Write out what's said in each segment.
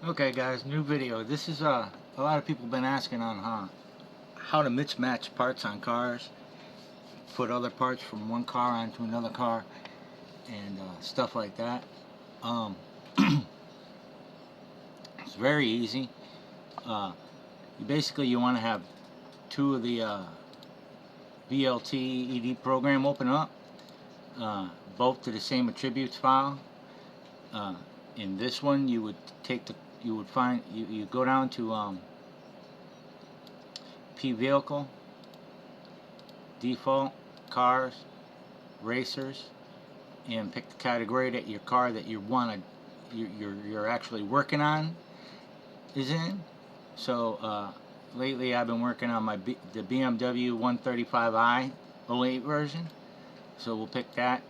Okay guys, new video. This is a lot of people been asking on how to mismatch parts on cars, put other parts from one car onto another car, and stuff like that. Um, it's very easy. You want to have two of the VLT ED program open up, both to the same attributes file. In this one, you would you go down to P vehicle, default, cars, racers, and pick the category that your car that you're actually working on is in. So lately I've been working on the BMW 135i 08 version. So we'll pick that,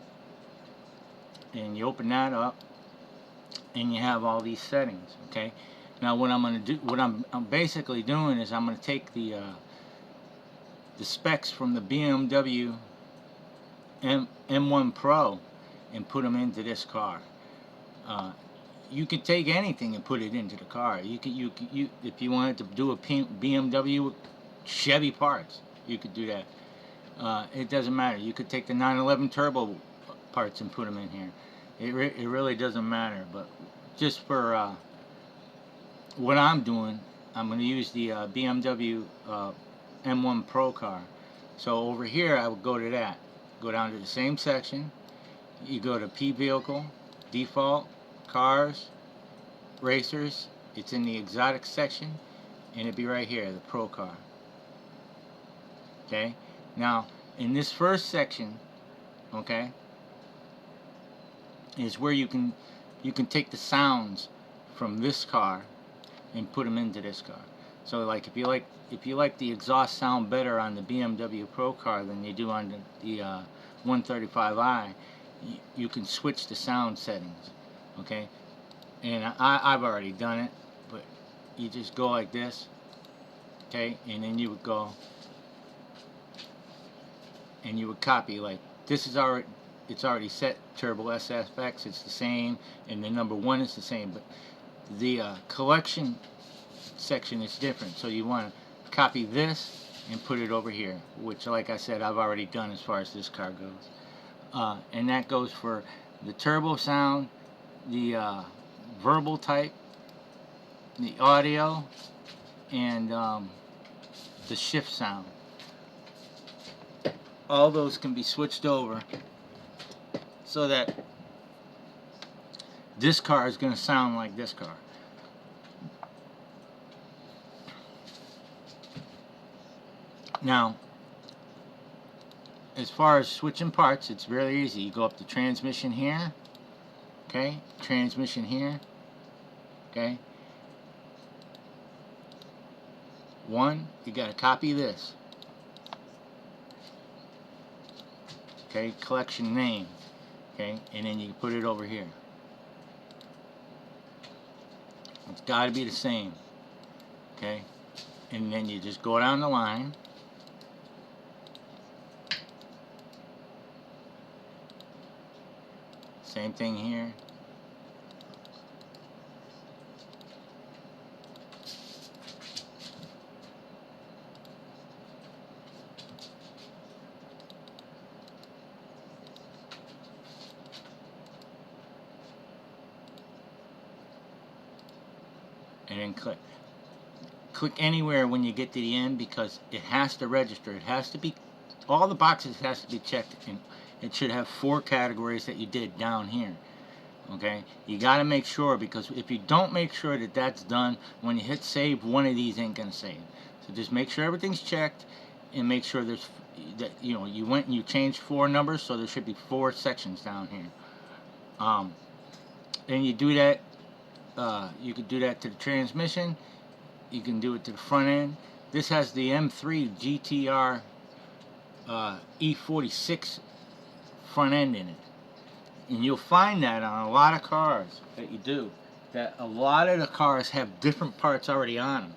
and you open that up, and you have all these settings. Okay. Now what I'm basically doing is I'm going to take the specs from the BMW M1 Pro and put them into this car. You could take anything and put it into the car. You if you wanted to do a BMW with Chevy parts, you could do that. It doesn't matter. You could take the 911 turbo parts and put them in here. It really doesn't matter. But just for what I'm doing, I'm going to use the BMW M1 Pro car. So over here, I would go to that. Go down to the same section. You go to P vehicle, default, cars, racers. It's in the exotic section, and it'd be right here, the Pro car. Okay. Now, in this first section, okay, is where you can take the sounds from this car and put them into this car. So, like if you like the exhaust sound better on the BMW Pro car than you do on the 135i, you can switch the sound settings. Okay, and I've already done it, but you just go like this. Okay, and then you would go and you would copy, like this is already, it's already set. Turbo SFX, it's the same, and the number 1 is the same, but the collection section is different. So you want to copy this and put it over here, which, like I said, I've already done as far as this car goes. And that goes for the turbo sound, the verbal type, the audio, and the shift sound. All those can be switched over so that this car is going to sound like this car. Now, as far as switching parts, it's really easy. You go up to transmission here, okay, transmission here, okay. You got to copy this, okay, collection name, okay, and then you put it over here. It's got to be the same, okay, and then you just go down the line. Same thing here. And then click anywhere when you get to the end, because it has to register. It has to be, all the boxes has to be checked, and it should have 4 categories that you did down here. Okay, you got to make sure, because if you don't make sure that that's done, when you hit save, one of these ain't gonna save. So just make sure everything's checked, and make sure there's that you went and you changed 4 numbers, so there should be 4 sections down here. And you do that. You could do that to the transmission. You can do it to the front end. This has the M3 GTR E46 front end in it, and you'll find that on a lot of cars that you do. That a lot of the cars have different parts already on them.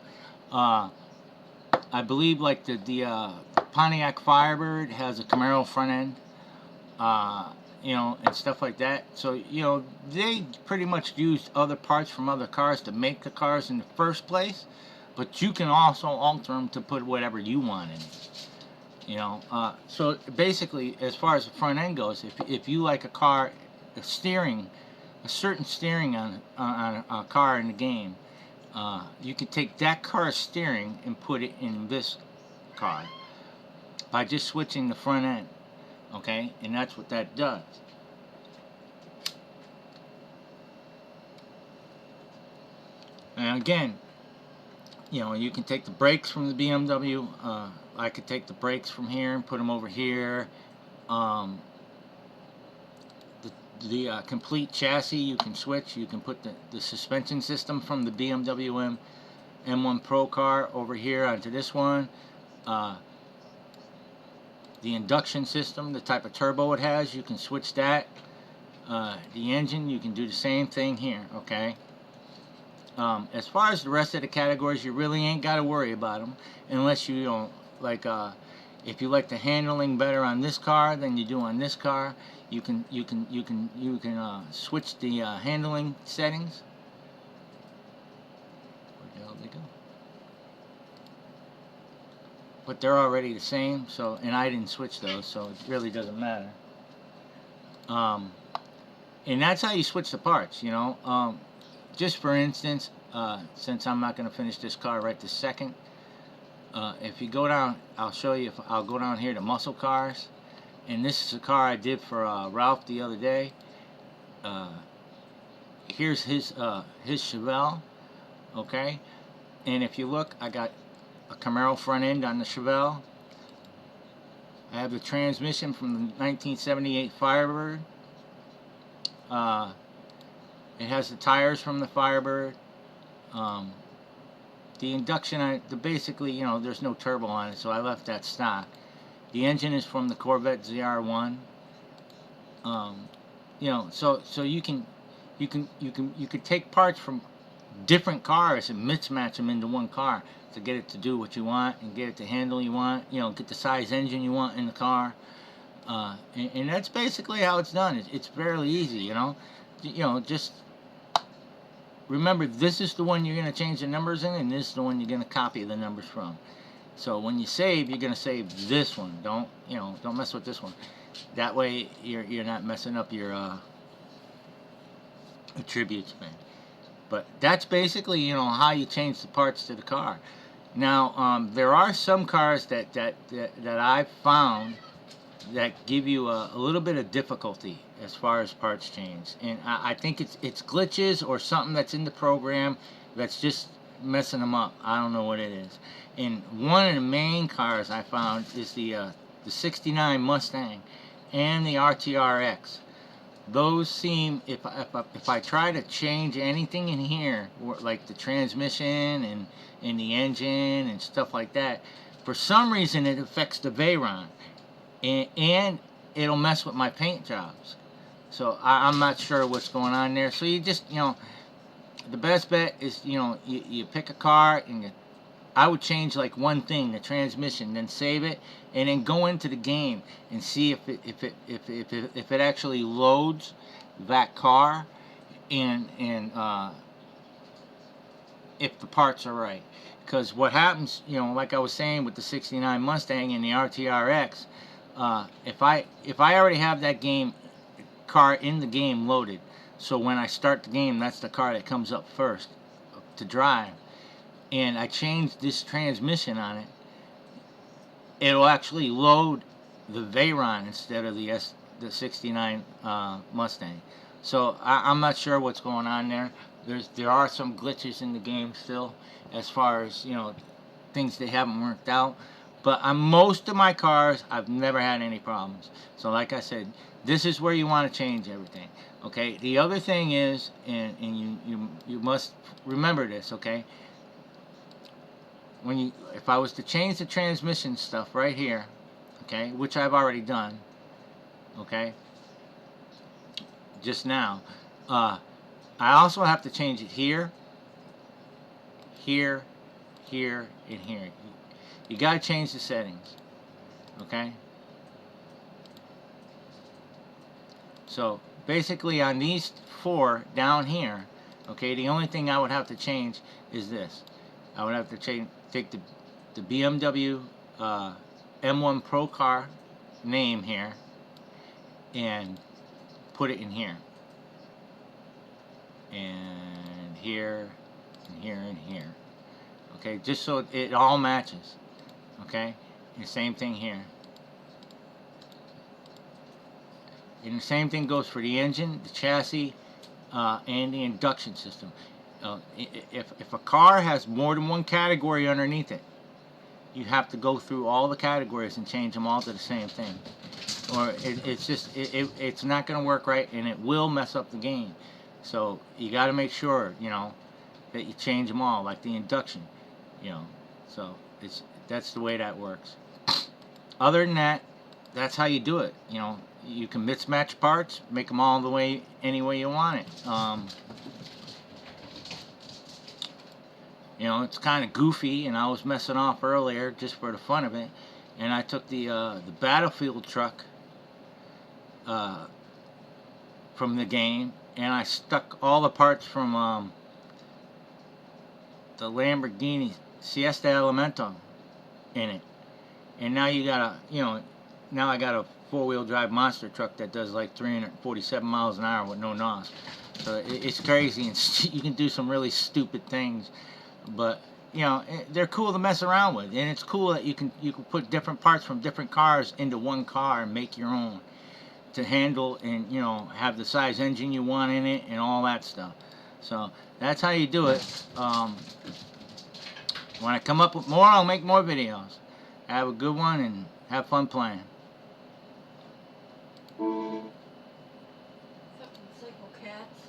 I believe like the Pontiac Firebird has a Camaro front end. you know, and stuff like that. So, you know, they pretty much used other parts from other cars to make the cars in the first place, but you can also alter them to put whatever you want in it. You know, so basically, as far as the front end goes, if you like a car, a steering, a certain steering on a car in the game, you can take that car's steering and put it in this car by just switching the front end. Okay, and that's what that does. And again, you know, you can take the brakes from the BMW. I could take the brakes from here and put them over here. Um, the complete chassis you can switch. You can put the suspension system from the BMW M1 Pro car over here onto this one. The induction system, the type of turbo it has, you can switch that. The engine, you can do the same thing here, okay? As far as the rest of the categories, you really ain't got to worry about them unless you don't like. If you like the handling better on this car than you do on this car, you can switch the handling settings. Where the hell did they go? But they're already the same, so, and I didn't switch those, so it really doesn't matter. And that's how you switch the parts, you know. Just for instance, since I'm not going to finish this car right this second, if you go down, I'll show you. I'll go down here to muscle cars, and this is a car I did for Ralph the other day. Here's his Chevelle, okay. And if you look, I got a Camaro front end on the Chevelle. I have the transmission from the 1978 Firebird. It has the tires from the Firebird. The induction, basically, you know, there's no turbo on it, so I left that stock. The engine is from the Corvette ZR1. You know, so you can take parts from different cars and mismatch them into one car to get it to do what you want and get it to handle you want. You know, get the size engine you want in the car. And that's basically how it's done. It's fairly easy, you know. You know, just remember, this is the one you're going to change the numbers in, and this is the one you're going to copy the numbers from. So when you save, you're going to save this one. Don't mess with this one. That way, you're not messing up your attributes, man. But that's basically, you know, how you change the parts to the car. Now, there are some cars that I've found that give you a little bit of difficulty as far as parts change, and I think it's glitches or something that's in the program that's just messing them up. I don't know what it is. And one of the main cars I found is the '69 Mustang and the RTRX. Those seem, if I try to change anything in here, like the transmission and the engine and stuff like that, for some reason it affects the Veyron, and it'll mess with my paint jobs. So I'm not sure what's going on there. So you just, you know, the best bet is, you know, you pick a car and I would change like one thing, the transmission, then save it, and then go into the game and see if it actually loads that car, and if the parts are right. Because what happens, you know, like I was saying with the '69 Mustang and the RTRX, if I already have that car in the game loaded, so when I start the game, that's the car that comes up first to drive, and I change this transmission on it, it'll actually load the Veyron instead of the '69 Mustang. So I'm not sure what's going on there. There are some glitches in the game still, as far as, you know, things they haven't worked out. But on most of my cars, I've never had any problems. So like I said, this is where you want to change everything. Okay. The other thing is, and you must remember this. Okay. If I was to change the transmission stuff right here, okay, which I've already done, okay, just now, I also have to change it here, here, here, and here. You gotta change the settings, okay? So basically on these 4 down here, okay, the only thing I would have to change is this. I would have to take the BMW M1 Pro car name here and put it in here. And here, and here, and here. Okay, just so it all matches. Okay, and the same thing here. And the same thing goes for the engine, the chassis, and the induction system. If a car has more than one category underneath it, you have to go through all the categories and change them all to the same thing, or it's not going to work right, and it will mess up the game. So you got to make sure, you know, that you change them all, like the induction, you know. So that's the way that works. Other than that, that's how you do it. You know, you can mismatch parts, make them all the way any way you want it. You know, it's kind of goofy, and I was messing off earlier just for the fun of it, and I took the battlefield truck from the game, and I stuck all the parts from the Lamborghini Fiesta Elemento in it, and now you got now I got a 4-wheel drive monster truck that does like 347 miles an hour with no NOS. So it's crazy, and you can do some really stupid things, but you know, they're cool to mess around with, and it's cool that you can put different parts from different cars into one car and make your own to handle, and you know, have the size engine you want in it and all that stuff. So that's how you do it. When I come up with more, I'll make more videos. Have a good one and have fun playing. Fucking psycho cats.